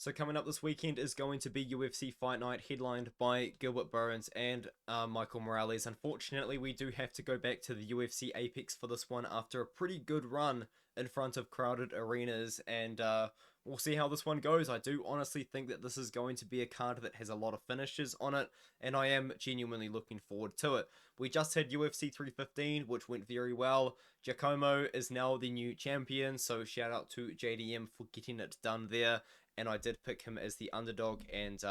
So coming up this weekend is going to be UFC Fight Night, headlined by Gilbert and Michael Morales. Unfortunately, we do have to go back to the UFC Apex for this one after a pretty good run in front of crowded arenas, and we'll see how this one goes. I do honestly think that this is going to be a card that has a lot of finishes on it, and I am genuinely looking forward to it. We just had UFC 315, which went very well. Giacomo is now the new champion, so shout out to JDM for getting it done there. And I did pick him as the underdog, and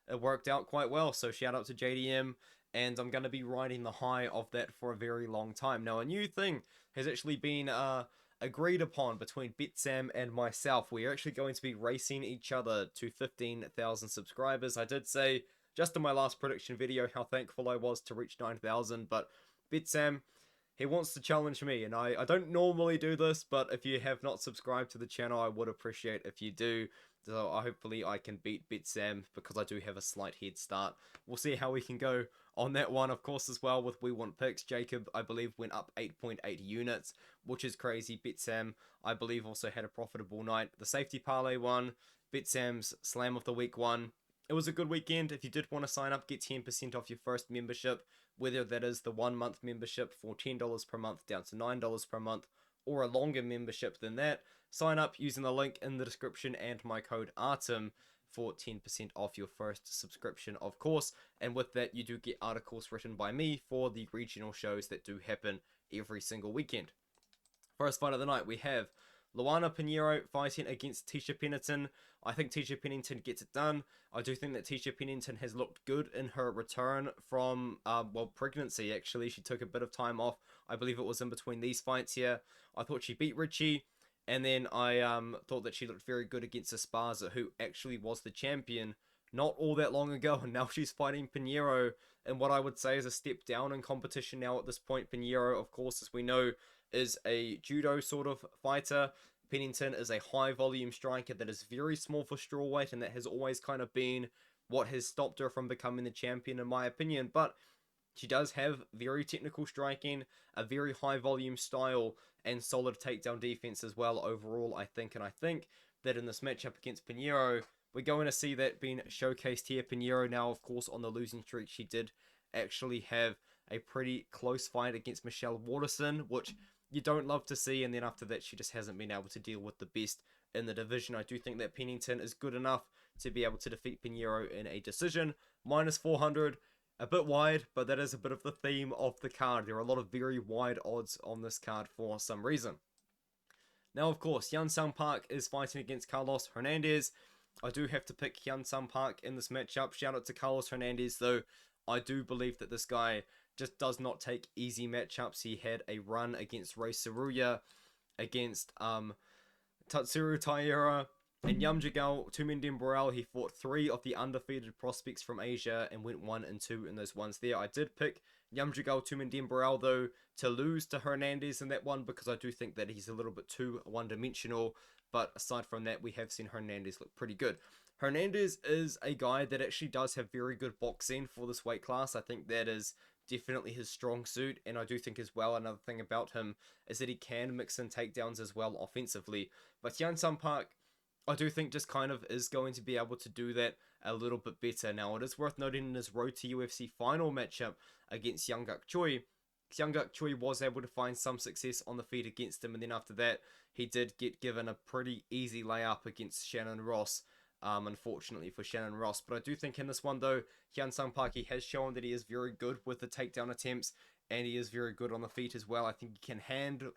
it worked out quite well. So shout out to JDM, and I'm going to be riding the high of that for a very long time. Now, a new thing has actually been agreed upon between Bitsam and myself. We are actually going to be racing each other to 15,000 subscribers. I did say just in my last prediction video how thankful I was to reach 9,000, but Bitsam, he wants to challenge me, and I don't normally do this, but if you have not subscribed to the channel, I would appreciate if you do. So hopefully I can beat Bitsam because I do have a slight head start. We'll see how we can go on that one, of course, as well with We Want Picks. Jacob, I believe, went up 8.8 units, which is crazy. Bitsam, I believe, also had a profitable night. The safety parlay one, Bitsam's Slam of the Week one. It was a good weekend. If you did want to sign up, get 10% off your first membership, whether that is the 1 month membership for $10 per month down to $9 per month, or a longer membership than that. Sign up using the link in the description and my code ARTEM for 10% off your first subscription, of course. And with that, you do get articles written by me for the regional shows that do happen every single weekend. First fight of the night, we have Luana Pinheiro fighting against Tecia Pennington. I think Tecia Pennington gets it done. I do think that Tecia Pennington has looked good in her return from, pregnancy, actually. She took a bit of time off. I believe it was in between these fights here. I thought she beat Richie, and then I thought that she looked very good against Esparza, who actually was the champion not all that long ago, and now she's fighting Pinheiro in what I would say is a step down in competition now at this point. Pinheiro, of course, as we know, is a judo sort of fighter. Pennington is a high volume striker that is very small for strawweight, and that has always kind of been what has stopped her from becoming the champion, in my opinion. But she does have very technical striking, a very high volume style, and solid takedown defense as well overall, I think. And I think that in this matchup against Pinheiro, we're going to see that being showcased here. Pinheiro now, of course, on the losing streak. She did actually have a pretty close fight against Michelle Waterson, which you don't love to see, and then after that she just hasn't been able to deal with the best in the division. I do think that Pennington is good enough to be able to defeat Pinheiro in a decision. Minus 400, a bit wide, but that is a bit of the theme of the card. There are a lot of very wide odds on this card for some reason. Now, of course, Hyun Sung Park is fighting against Carlos Hernandez. I do have to pick Hyun Sung Park in this matchup. Shout out to Carlos Hernandez, though. I do believe that this guy just does not take easy matchups. He had a run against Ray Saruya, against Tatsuro Taira, and Yamjagal Tumindimborel. He fought 3 of the undefeated prospects from Asia and went 1-2 in those ones there. I did pick Yamjagal Tumindimborel, though, to lose to Hernandez in that one because I do think that he's a little bit too one-dimensional. But aside from that, we have seen Hernandez look pretty good. Hernandez is a guy that actually does have very good boxing for this weight class. I think that is definitely his strong suit, and I do think as well another thing about him is that he can mix in takedowns as well offensively. But Hyun Sung Park, I do think just kind of is going to be able to do that a little bit better. Now, it is worth noting in his road to UFC final matchup against Young-Guk Choi, Young-Guk Choi was able to find some success on the feet against him, and then after that, he did get given a pretty easy layup against Shannon Ross, unfortunately for Shannon Ross. But I do think in this one, though, Hyun Sung Park, he has shown that he is very good with the takedown attempts, and he is very good on the feet as well. I think he can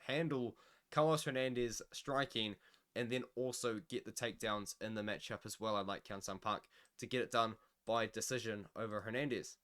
handle Carlos Hernandez striking, and then also get the takedowns in the matchup as well. I like Hyun Sung Park to get it done by decision over Hernandez.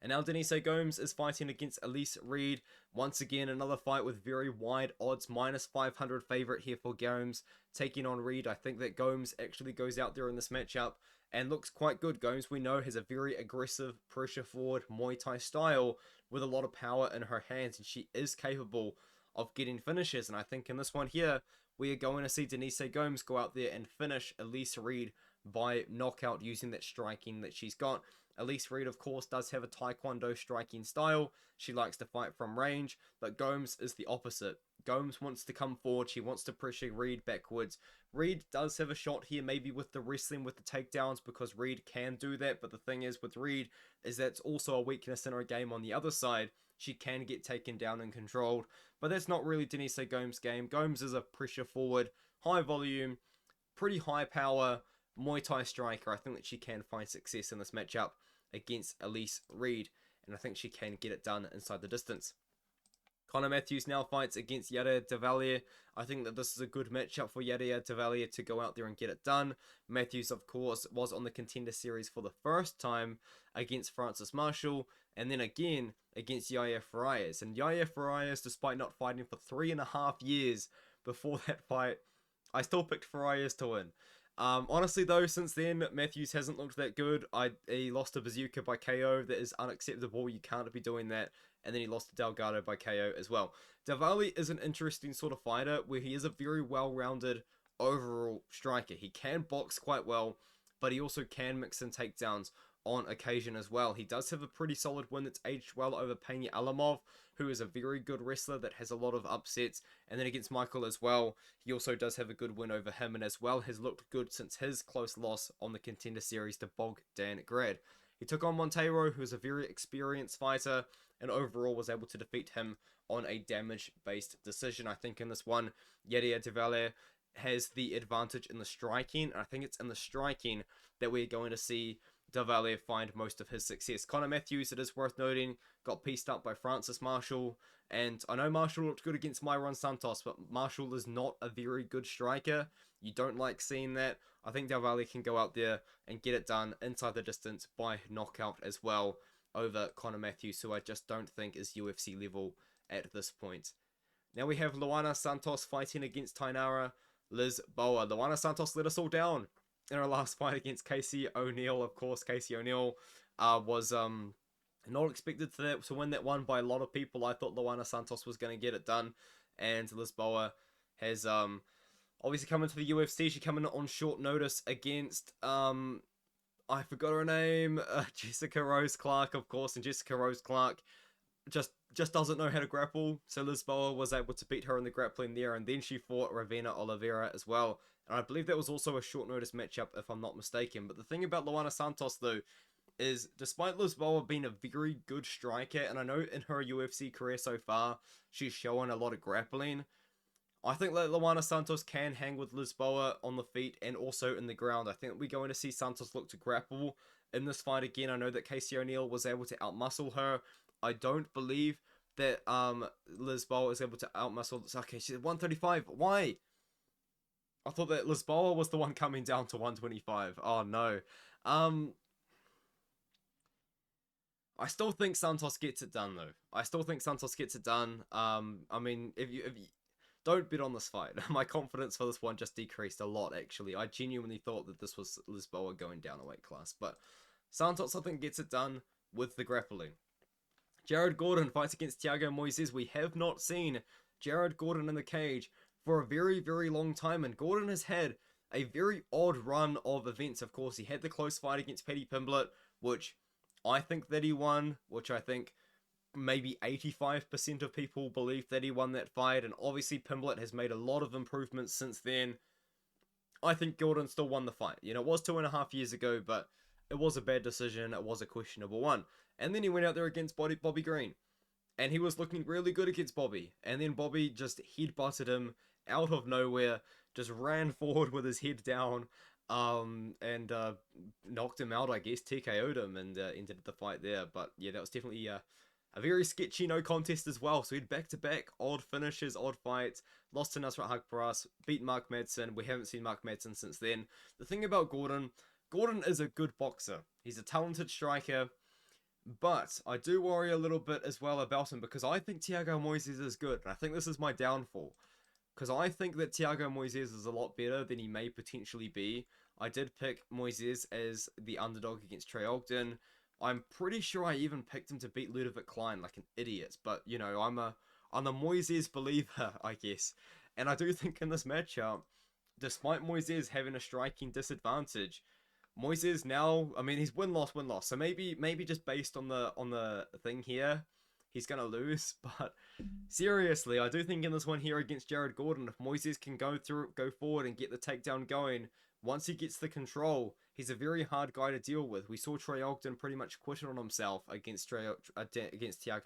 And now Denise Gomes is fighting against Elise Reed. Once again, another fight with very wide odds. Minus 500 favorite here for Gomes taking on Reed. I think that Gomes actually goes out there in this matchup and looks quite good. Gomes, we know, has a very aggressive, pressure forward Muay Thai style with a lot of power in her hands, and she is capable of getting finishes. And I think in this one here, we are going to see Denise Gomes go out there and finish Elise Reed by knockout using that striking that she's got. Elise Reed, of course, does have a taekwondo striking style. She likes to fight from range, but Gomes is the opposite. Gomes wants to come forward. She wants to pressure Reed backwards. Reed does have a shot here, maybe with the wrestling, with the takedowns, because Reed can do that. But the thing is with Reed is that's also a weakness in her game on the other side. She can get taken down and controlled, but that's not really Denise Gomes' game. Gomes is a pressure forward, high volume, pretty high power Muay Thai striker. I think that she can find success in this matchup against Elise Reed, and I think she can get it done inside the distance. Conor Matthews now fights against Yadier Delvalle. I think that this is a good matchup for Yadier Delvalle to go out there and get it done. Matthews, of course, was on the Contender Series for the first time against Francis Marshall, and then again against Yair Farias. And Yair Farias, despite not fighting for 3.5 years before that fight, I still picked Farias to win. Honestly though, since then, Matthews hasn't looked that good. He lost to Bazooka by KO. That is unacceptable. You can't be doing that. And then he lost to Delgado by KO as well. Delvalle is an interesting sort of fighter where he is a very well-rounded overall striker. He can box quite well, but he also can mix in takedowns on occasion as well. He does have a pretty solid win that's aged well over Penya Alamov, who is a very good wrestler that has a lot of upsets. And then against Michael as well, he also does have a good win over him, and as well has looked good since his close loss on the Contender Series to Bogdan Grad. He took on Monteiro, who is a very experienced fighter, and overall was able to defeat him on a damage-based decision. I think in this one, Yadier Delvalle has the advantage in the striking, and I think it's in the striking that we're going to see Delvalle find most of his success. Conor Matthews, it is worth noting, got pieced up by Francis Marshall, and I know Marshall looked good against Mairon Santos, but Marshall is not a very good striker. You don't like seeing that. I think Delvalle can go out there and get it done inside the distance by knockout as well over Conor Matthews, who I just don't think is UFC level at this point. Now we have Luana Santos fighting against Tainara Lisboa. Luana Santos let us all down in her last fight against Casey O'Neill. Of course, Casey O'Neill was not expected to win that one by a lot of people. I thought Luana Santos was going to get it done, and Lisboa has obviously come into the UFC. She came in on short notice against I forgot her name, Jessica Rose Clark, of course, and Jessica Rose Clark just doesn't know how to grapple, so Lisboa was able to beat her in the grappling there, and then she fought Ravena Oliveira as well, and I believe that was also a short notice matchup if I'm not mistaken. But the thing about Luana Santos though is, despite Lisboa being a very good striker, and I know in her UFC career so far she's shown a lot of grappling, I think that Luana Santos can hang with Lisboa on the feet and also in the ground. I think we're going to see Santos look to grapple in this fight again. I know that Casey O'Neill was able to outmuscle her. I don't believe that Lisboa is able to outmuscle. Okay, she's 135. Why? I thought that Lisboa was the one coming down to 125. Oh no. I still think Santos gets it done though. I still think Santos gets it done. I mean, if you don't bet on this fight. My confidence for this one just decreased a lot, actually. I genuinely thought that this was Lisboa going down a weight class. But Santos, I think, gets it done with the grappling. Jared Gordon fights against Thiago Moises. We have not seen Jared Gordon in the cage for a very, very long time. And Gordon has had a very odd run of events. Of course, he had the close fight against Paddy Pimblett, which I think that he won, which I think maybe 85% of people believe that he won that fight, and obviously Pimblett has made a lot of improvements since then. I think Gordon still won the fight. You know, it was 2.5 years ago, but it was a bad decision. It was a questionable one. And then he went out there against Bobby Green, and he was looking really good against Bobby, and then Bobby just headbutted him out of nowhere, just ran forward with his head down, and knocked him out, I guess, TKO'd him, and ended the fight there. But yeah, that was definitely a very sketchy no contest as well. So he had back-to-back odd finishes, odd fights, lost to Nasrat Haqparas, beat Mark Madsen. We haven't seen Mark Madsen since then. The thing about Gordon is a good boxer. He's a talented striker, but I do worry a little bit as well about him, because I think Thiago Moises is good, and I think this is my downfall. Because I think that Thiago Moises is a lot better than he may potentially be. I did pick Moises as the underdog against Trey Ogden. I'm pretty sure I even picked him to beat Ludovic Klein like an idiot. But, you know, I'm a Moises believer, I guess. And I do think in this matchup, despite Moises having a striking disadvantage, Moises now, I mean, he's win-loss, win-loss. So maybe just based on the thing here, he's gonna lose. But seriously, I do think in this one here against Jared Gordon, if Moises can go forward and get the takedown going, once he gets the control, he's a very hard guy to deal with. We saw Trey Ogden pretty much quitting on himself against Thiago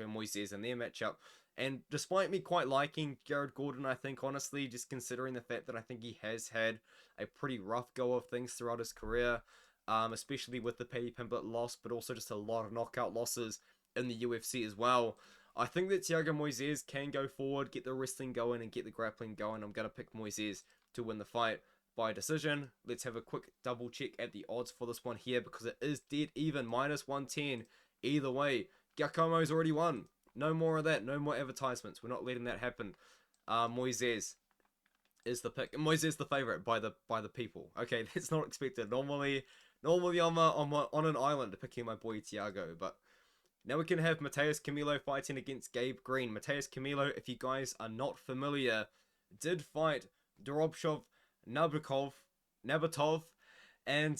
Moises in their matchup. And despite me quite liking Jared Gordon, I think, honestly, just considering the fact that I think he has had a pretty rough go of things throughout his career, especially with the Paddy Pimblett loss, but also just a lot of knockout losses in the UFC as well. I think that Thiago Moises can go forward, get the wrestling going, and get the grappling going. I'm going to pick Moises to win the fight by decision. Let's have a quick double check at the odds for this one here, because it is dead even, -110 either way. Giacomo's already won. No more of that. No more advertisements. We're not letting that happen. Moises is the pick. Moises the favorite by the people. Okay, that's not expected. Normally I'm on an island picking my boy Thiago, but now we can have Matheus Camilo fighting against Gabe Green. Matheus Camilo, if you guys are not familiar, did fight Dorobshov Nabatov, and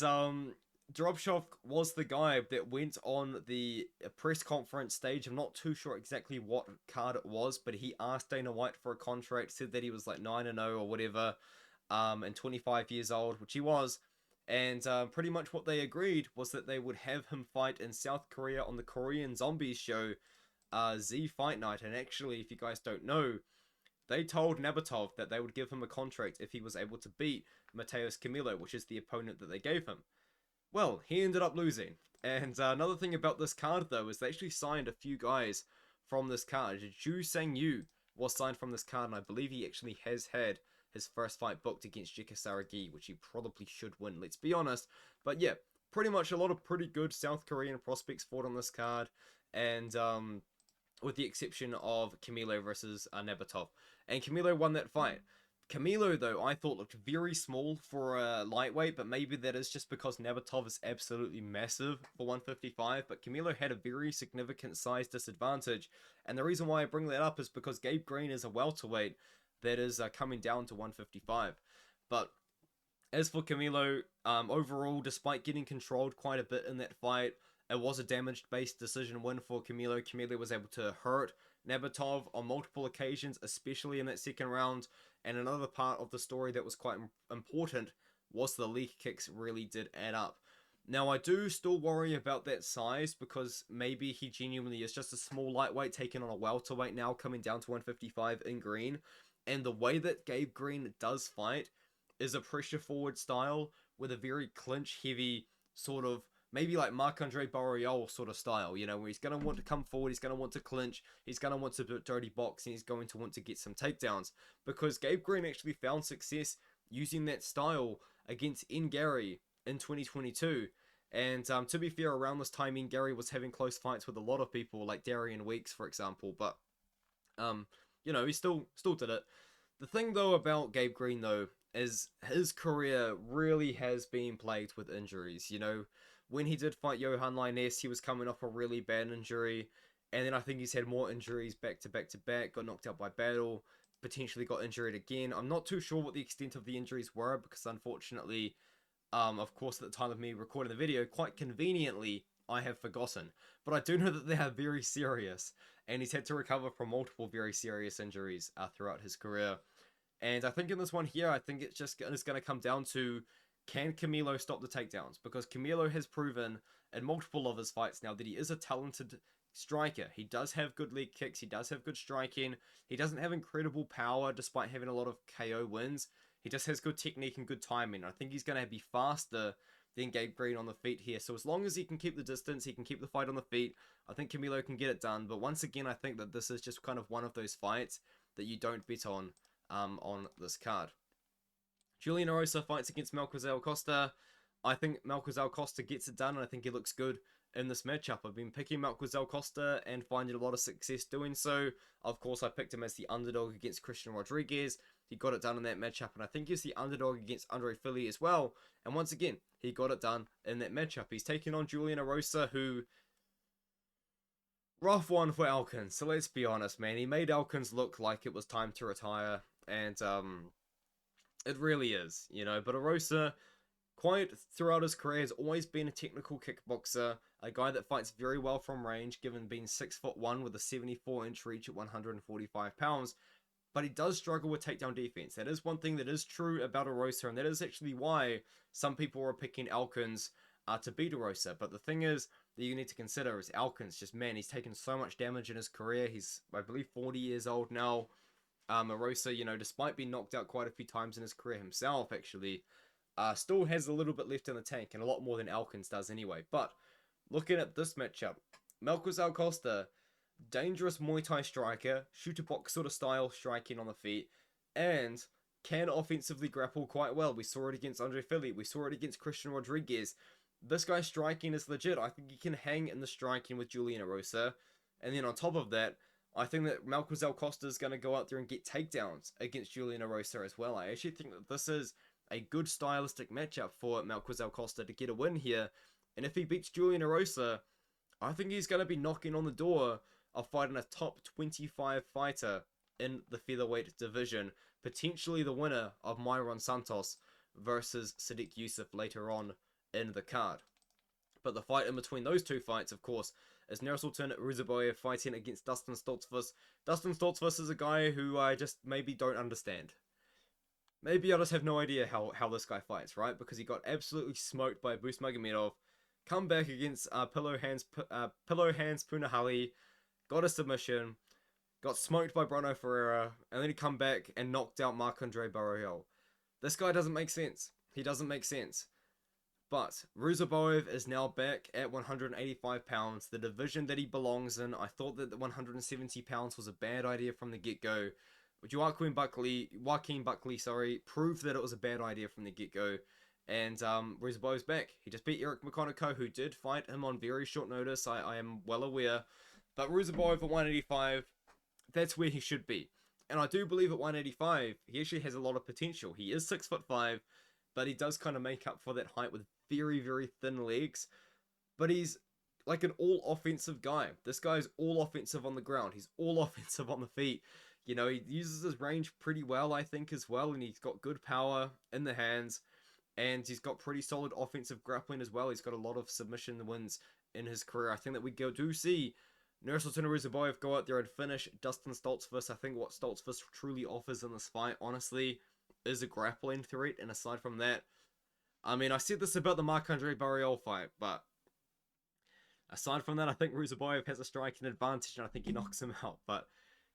Dorobshov was the guy that went on the press conference stage. I'm not too sure exactly what card it was, but he asked Dana White for a contract, said that he was like 9-0 or whatever, and 25 years old, which he was. And pretty much what they agreed was that they would have him fight in South Korea on the Korean Zombies show, Z Fight Night. And actually, if you guys don't know, they told Nabatov that they would give him a contract if he was able to beat Matheus Camilo, which is the opponent that they gave him. Well, he ended up losing. And another thing about this card, though, is they actually signed a few guys from this card. Ju Sang-yu was signed from this card, and I believe he actually has had his first fight booked against Jika Saragi, which he probably should win, let's be honest. But yeah, pretty much a lot of pretty good South Korean prospects fought on this card, and with the exception of Camilo versus Nabatov. And Camilo won that fight. Camilo, though, I thought looked very small for a lightweight, but maybe that is just because Nabatov is absolutely massive for 155, but Camilo had a very significant size disadvantage, and the reason why I bring that up is because Gabe Green is a welterweight that is coming down to 155. But as for Camilo, overall, despite getting controlled quite a bit in that fight, it was a damage-based decision win for Camilo. Camilo was able to hurt Nabatov on multiple occasions, especially in that second round. And another part of the story that was quite important was the leg kicks really did add up. Now, I do still worry about that size, because maybe he genuinely is just a small lightweight taking on a welterweight now, coming down to 155 in green. And the way that Gabe Green does fight is a pressure forward style with a very clinch heavy sort of, maybe like Marc-Andre Barriol sort of style, you know, where he's going to want to come forward, he's going to want to clinch, he's going to want to do dirty box, and he's going to want to get some takedowns. Because Gabe Green actually found success using that style against Gary in 2022. And to be fair, around this time, Gary was having close fights with a lot of people, like Darian Weeks, for example. But you know, he still did it. The thing, though, about Gabe Green, though, is his career really has been plagued with injuries. You know, when he did fight Johan Lainez, he was coming off a really bad injury, and then I think he's had more injuries back to back to back, got knocked out by Battle, potentially got injured again. I'm not too sure what the extent of the injuries were, because unfortunately, of course, at the time of me recording the video, quite conveniently, I have forgotten. But I do know that they are very serious, and he's had to recover from multiple very serious injuries throughout his career. And I think in this one here, I think it's going to come down to, can Camilo stop the takedowns? Because Camilo has proven in multiple of his fights now that he is a talented striker. He does have good leg kicks, he does have good striking, he doesn't have incredible power despite having a lot of KO wins. He just has good technique and good timing. I think he's going to be faster than Gabe Green on the feet here. So as long as he can keep the distance, he can keep the fight on the feet, I think Camilo can get it done. But once again, I think that this is just kind of one of those fights that you don't bet on this card. Julian Erosa fights against Melquizael Costa. I think Melquizael Costa gets it done, and I think he looks good in this matchup. I've been picking Melquizael Costa and finding a lot of success doing so. Of course, I picked him as the underdog against Christian Rodriguez. He got it done in that matchup, and I think he's the underdog against Andre Fili as well. And once again, he got it done in that matchup. He's taking on Julian Erosa, who... rough one for Elkins. So let's be honest, man. He made Elkins look like it was time to retire, and it really is, you know. But Erosa, quite throughout his career has always been a technical kickboxer, a guy that fights very well from range, given being 6'1" with a 74-inch reach at 145 pounds. But he does struggle with takedown defense. That is one thing that is true about Erosa, and that is actually why some people are picking Elkins to beat Erosa. But the thing is that you need to consider is Elkins, just man, he's taken so much damage in his career. He's, I believe, 40 years old now. Erosa, you know, despite being knocked out quite a few times in his career himself, actually, still has a little bit left in the tank, and a lot more than Elkins does anyway. But looking at this matchup, Melquizael Costa, dangerous Muay Thai striker, shooter box sort of style striking on the feet, and can offensively grapple quite well. We saw it against Andre Fili, we saw it against Christian Rodriguez. This guy's striking is legit. I think he can hang in the striking with Julian Erosa. And then on top of that, I think that Melquizael Costa is going to go out there and get takedowns against Julian Erosa as well. I actually think that this is a good stylistic matchup for Melquizael Costa to get a win here. And if he beats Julian Erosa, I think he's going to be knocking on the door of fighting a top 25 fighter in the featherweight division. Potentially the winner of Mairon Santos versus Sodiq Yusuff later on in the card. But the fight in between those two fights, of course, is Nursulton Ruziboev fighting against Dustin Stoltzfus. Dustin Stoltzfus is a guy who I just maybe don't understand. Maybe I just have no idea how this guy fights, right? Because he got absolutely smoked by Boost Magomedov, come back against Pillow Hands Punahali, got a submission, got smoked by Bruno Ferreira, and then he come back and knocked out Marc-Andre Barriol. This guy doesn't make sense. He doesn't make sense. But Ruziboev is now back at 185 pounds, the division that he belongs in. I thought that the 170 pounds was a bad idea from the get-go. But Joaquin Buckley, proved that it was a bad idea from the get-go. And Ruziboev's back. He just beat Eric McConaughey, who did fight him on very short notice. I am well aware. But Ruziboev at 185, that's where he should be. And I do believe at 185, he actually has a lot of potential. He is 6'5", but he does kind of make up for that height with very, very thin legs. But he's like an all-offensive guy. This guy's all offensive on the ground. He's all offensive on the feet. You know, he uses his range pretty well, I think, as well. And he's got good power in the hands. And he's got pretty solid offensive grappling as well. He's got a lot of submission wins in his career. I think that we do see Nursulton Ruziboev go out there and finish Dustin Stoltzfus. I think what Stoltzfus truly offers in this fight, honestly, is a grappling threat. And aside from that, I mean, I said this about the Marc-Andre Barriol fight, but aside from that, I think Ruziboev has a striking advantage, and I think he knocks him out. But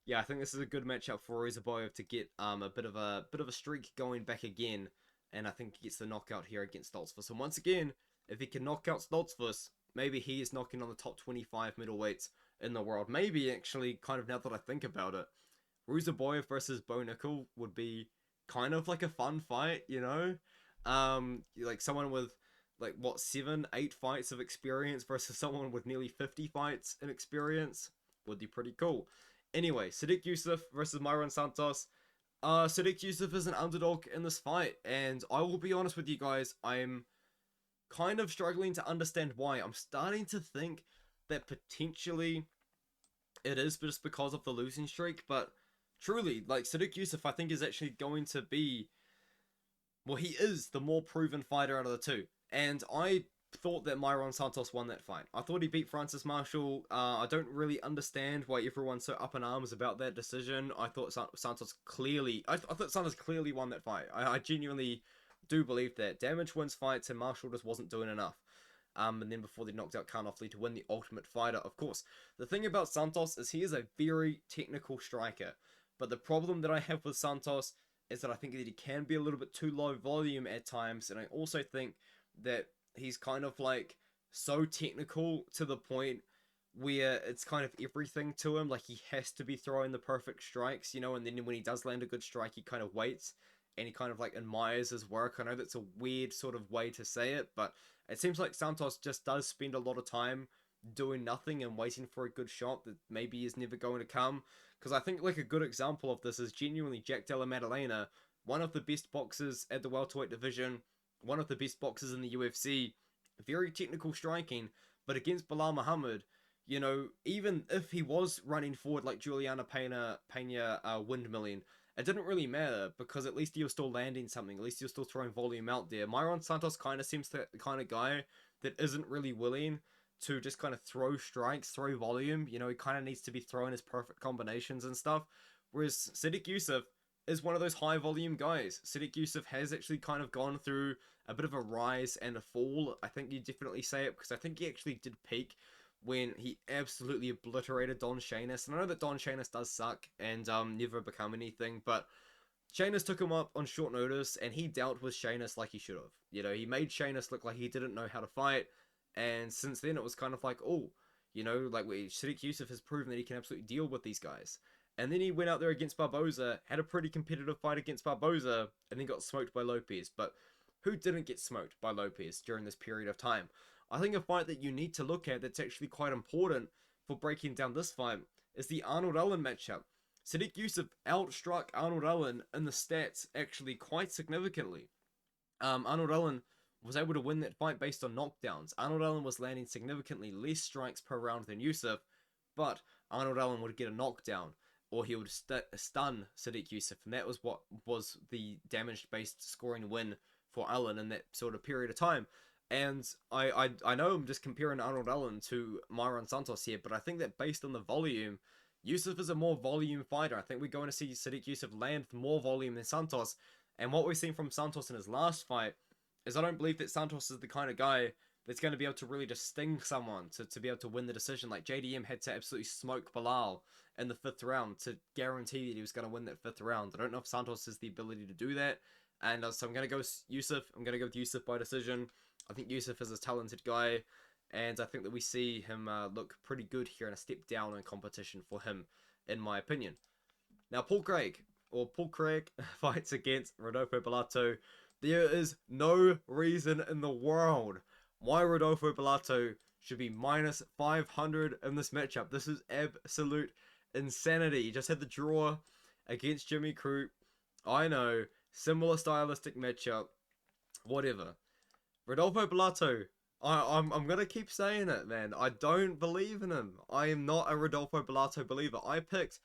yeah, I think this is a good matchup for Ruziboev to get a bit of a streak going back again, and I think he gets the knockout here against Stoltzfus. And once again, if he can knock out Stoltzfus, maybe he is knocking on the top 25 middleweights in the world. Maybe actually, kind of now that I think about it, Ruziboev versus Bo Nickel would be kind of like a fun fight, you know? Like someone with like what 7-8 fights of experience versus someone with nearly 50 fights in experience would be pretty cool. Anyway, Sodiq Yusuff versus Mairon Santos. Sodiq Yusuff is an underdog in this fight, and I will be honest with you guys, I'm kind of struggling to understand why. I'm starting to think that potentially it is just because of the losing streak, but truly, like, Sodiq Yusuff, I think, is actually going to be, well, he is the more proven fighter out of the two. And I thought that Mairon Santos won that fight. I thought he beat Francis Marshall. I don't really understand why everyone's so up in arms about that decision. I thought Santos clearly won that fight. I genuinely do believe that. Damage wins fights, and Marshall just wasn't doing enough. And then before they knocked out Karnofli to win the Ultimate Fighter, of course. The thing about Santos is he is a very technical striker. But the problem that I have with Santos is that I think that he can be a little bit too low volume at times, and I also think that he's kind of like so technical to the point where it's kind of everything to him. Like, he has to be throwing the perfect strikes, you know, and then when he does land a good strike, he kind of waits and he kind of like admires his work. I know that's a weird sort of way to say it, but it seems like Santos just does spend a lot of time doing nothing and waiting for a good shot that maybe is never going to come. Because I think like a good example of this is genuinely Jack Della Maddalena, one of the best boxers at the welterweight division, one of the best boxers in the UFC, very technical striking, but against Bilal Muhammad, you know, even if he was running forward like Juliana Pena windmilling it didn't really matter because at least he was still landing something. At least he was still throwing volume out there. Mairon Santos kind of seems the kind of guy that isn't really willing to just kind of throw strikes, throw volume. You know, he kind of needs to be throwing his perfect combinations and stuff. Whereas Sodiq Yusuff is one of those high volume guys. Sodiq Yusuff has actually kind of gone through a bit of a rise and a fall. I think you definitely say it because I think he actually did peak when he absolutely obliterated Don Shainis. And I know that Don Shainis does suck and never become anything, but Shainis took him up on short notice and he dealt with Shainis like he should have. You know, he made Shainis look like he didn't know how to fight, and since then it was kind of like, oh, you know, like Sodiq Yusuff has proven that he can absolutely deal with these guys. And then he went out there against Barboza, had a pretty competitive fight against Barboza, and then got smoked by Lopez. But who didn't get smoked by Lopez during this period of time? I think a fight that you need to look at that's actually quite important for breaking down this fight is the Arnold-Allen matchup. Sodiq Yusuff outstruck Arnold-Allen in the stats actually quite significantly. Arnold-Allen was able to win that fight based on knockdowns. Arnold-Allen was landing significantly less strikes per round than Yusuff, but Arnold-Allen would get a knockdown, or he would stun Sodiq Yusuff, and that was what was the damage-based scoring win for Allen in that sort of period of time. And I know I'm just comparing Arnold-Allen to Mairon Santos here, but I think that based on the volume, Yusuff is a more volume fighter. I think we're going to see Sodiq Yusuff land more volume than Santos, and what we've seen from Santos in his last fight is I don't believe that Santos is the kind of guy that's going to be able to really just sting someone to be able to win the decision. Like JDM had to absolutely smoke Bilal in the 5th round to guarantee that he was going to win that 5th round. I don't know if Santos has the ability to do that, and so I'm going to go with Yusuff. I'm going to go with Yusuff by decision. I think Yusuff is a talented guy, and I think that we see him look pretty good here and a step down in competition for him, in my opinion. Now, Paul Craig fights against Rodolfo Bellato. There is no reason in the world why Rodolfo Bellato should be minus 500 in this matchup. This is absolute insanity. He just had the draw against Jimmy Crute. I know, similar stylistic matchup, whatever. Rodolfo Bellato, I'm gonna keep saying it, man. I don't believe in him. I am not a Rodolfo Bellato believer. I picked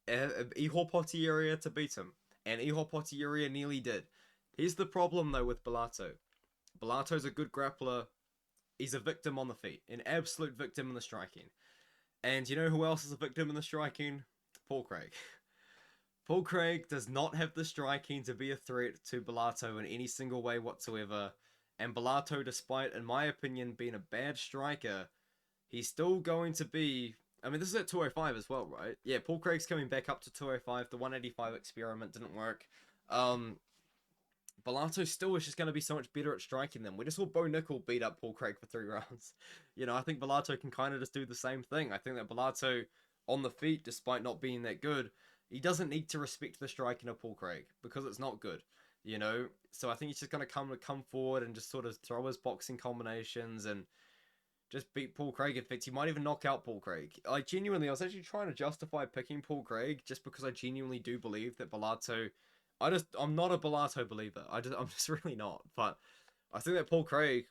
Ihor Potieria to beat him, and Ihor Potieria nearly did. Here's the problem though with Bellato. Bellato's a good grappler. He's a victim on the feet, an absolute victim in the striking. And you know who else is a victim in the striking? Paul Craig. Paul Craig does not have the striking to be a threat to Bellato in any single way whatsoever. And Bellato, despite, in my opinion, being a bad striker, he's still going to be... I mean, this is at 205 as well, right? Yeah, Paul Craig's coming back up to 205. The 185 experiment didn't work. Bellato still is just going to be so much better at striking them. We just saw Bo Nickel beat up Paul Craig for 3 rounds. You know, I think Bellato can kind of just do the same thing. I think that Bellato, on the feet, despite not being that good, he doesn't need to respect the striking of Paul Craig, because it's not good. You know, so I think he's just going to come forward and just sort of throw his boxing combinations and just beat Paul Craig. In fact, he might even knock out Paul Craig. Like, genuinely, I was actually trying to justify picking Paul Craig just because I genuinely do believe that Bellato... I'm not a Bellato believer. I'm just really not. But I think that Paul Craig...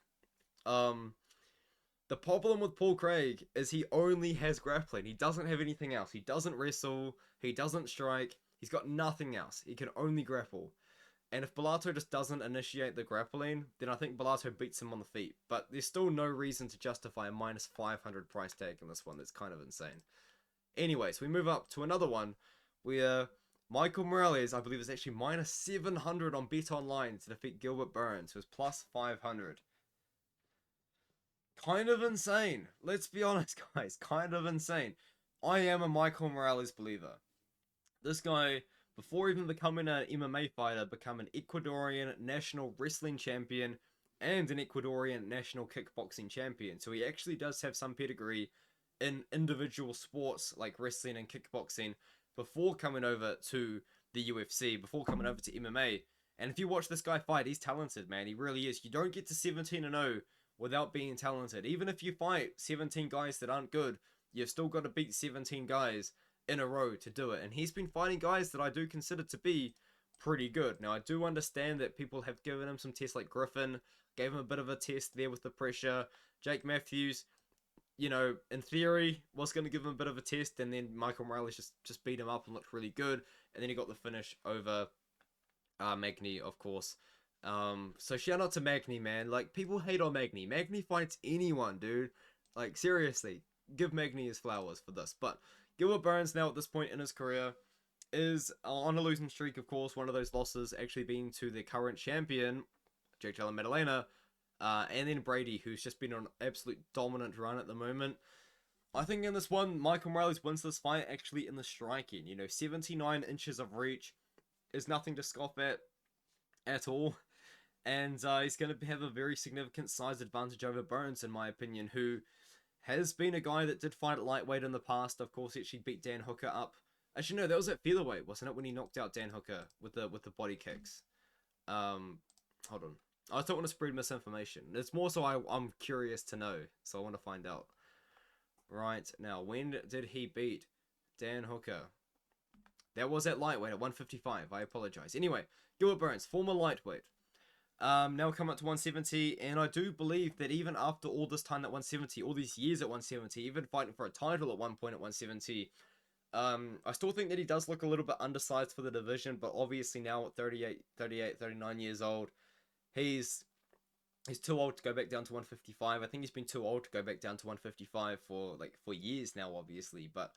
the problem with Paul Craig is he only has grappling. He doesn't have anything else. He doesn't wrestle. He doesn't strike. He's got nothing else. He can only grapple. And if Bellato just doesn't initiate the grappling, then I think Bellato beats him on the feet. But there's still no reason to justify a minus 500 price tag in this one. That's kind of insane. Anyways, we move up to another one where Michael Morales, I believe, is actually minus 700 on Bet Online to defeat Gilbert Burns, who is plus 500. Kind of insane. Let's be honest, guys. Kind of insane. I am a Michael Morales believer. This guy... before even becoming an MMA fighter, become an Ecuadorian national wrestling champion and an Ecuadorian national kickboxing champion. So he actually does have some pedigree in individual sports like wrestling and kickboxing before coming over to the UFC, before coming over to MMA. And if you watch this guy fight, he's talented, man. He really is. You don't get to 17-0 without being talented. Even if you fight 17 guys that aren't good, you've still got to beat 17 guys in a row to do it. And he's been fighting guys that I do consider to be pretty good. Now, I do understand that people have given him some tests, like Griffin gave him a bit of a test there with the pressure. Jake Matthews, you know, in theory, was going to give him a bit of a test, and then Michael Morales just beat him up and looked really good, and then he got the finish over Magny, of course. So shout out to Magny, man. Like, people hate on Magny. Magny fights anyone, dude. Like, seriously, give Magny his flowers for this. But Gilbert Burns, now at this point in his career, is on a losing streak, of course. One of those losses actually being to the current champion, Jake Della Maddalena, and then Brady, who's just been on an absolute dominant run at the moment. I think in this one, Michael Morales wins this fight actually in the striking. You know, 79 inches of reach is nothing to scoff at all. And he's going to have a very significant size advantage over Burns, in my opinion, who has been a guy that did fight at lightweight in the past. Of course, he actually beat Dan Hooker up. Actually, no, that was at featherweight, wasn't it? When he knocked out Dan Hooker with the body kicks. Hold on. I just don't want to spread misinformation. It's more so I'm curious to know, so I want to find out. Right, now, when did he beat Dan Hooker? That was at lightweight at 155. I apologize. Anyway, Gilbert Burns, former lightweight. Now come up to 170, and I do believe that even after all this time at 170, all these years at 170, even fighting for a title at one point at 170, I still think that he does look a little bit undersized for the division, but obviously now at 39 years old, he's too old to go back down to 155. I think he's been too old to go back down to 155 for years now, obviously. But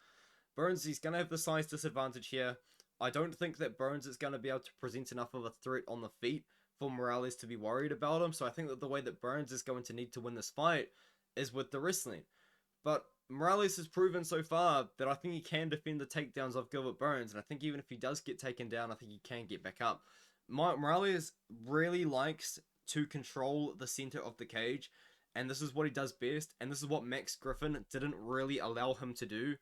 Burns, he's going to have the size disadvantage here. I don't think that Burns is going to be able to present enough of a threat on the feet for Morales to be worried about him. So I think that the way that Burns is going to need to win this fight is with the wrestling. But Morales has proven so far that I think he can defend the takedowns of Gilbert Burns. And I think even if he does get taken down, I think he can get back up. Morales really likes to control the center of the cage, and this is what he does best, and this is what Max Griffin didn't really allow him to do,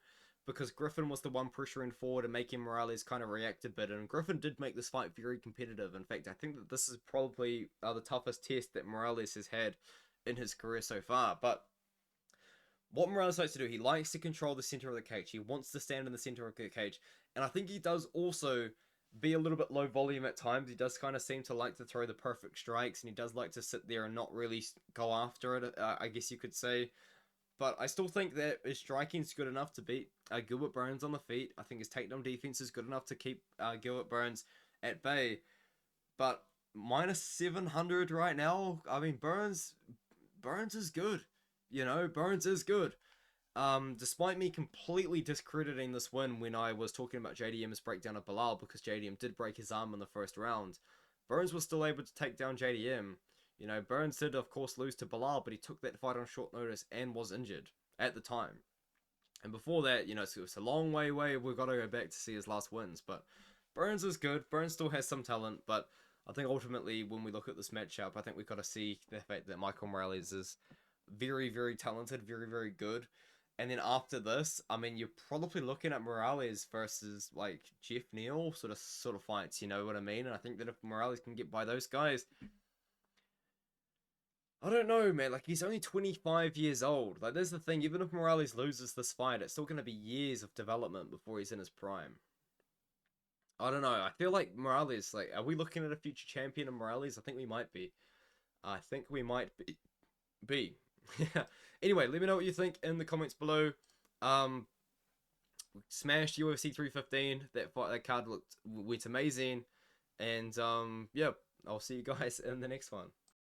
because Griffin was the one pressuring forward and making Morales kind of react a bit, and Griffin did make this fight very competitive. In fact, I think that this is probably the toughest test that Morales has had in his career so far. But what Morales likes to do, he likes to control the center of the cage. He wants to stand in the center of the cage, and I think he does also be a little bit low volume at times. He does kind of seem to like to throw the perfect strikes, and he does like to sit there and not really go after it, I guess you could say. But I still think that his striking is good enough to beat Gilbert Burns on the feet. I think his takedown defense is good enough to keep Gilbert Burns at bay. But minus 700 right now, I mean, Burns is good. You know, Burns is good. Despite me completely discrediting this win when I was talking about JDM's breakdown of Bilal, because JDM did break his arm in the first round, Burns was still able to take down JDM. You know, Burns did, of course, lose to Bilal, but he took that fight on short notice and was injured at the time. And before that, you know, it was a long way away. We've got to go back to see his last wins. But Burns is good. Burns still has some talent, but I think ultimately, when we look at this matchup, I think we've got to see the fact that Michael Morales is very, very talented, very, very good. And then after this, I mean, you're probably looking at Morales versus, like, Jeff Neal sort of fights, you know what I mean? And I think that if Morales can get by those guys, I don't know, man. Like, he's only 25 years old. Like, there's the thing. Even if Morales loses this fight, it's still going to be years of development before he's in his prime. I don't know. I feel like Morales, like, are we looking at a future champion of Morales? I think we might be. I think we might be. Anyway, let me know what you think in the comments below. Smashed UFC 315. That card went amazing. And, yeah, I'll see you guys in the next one.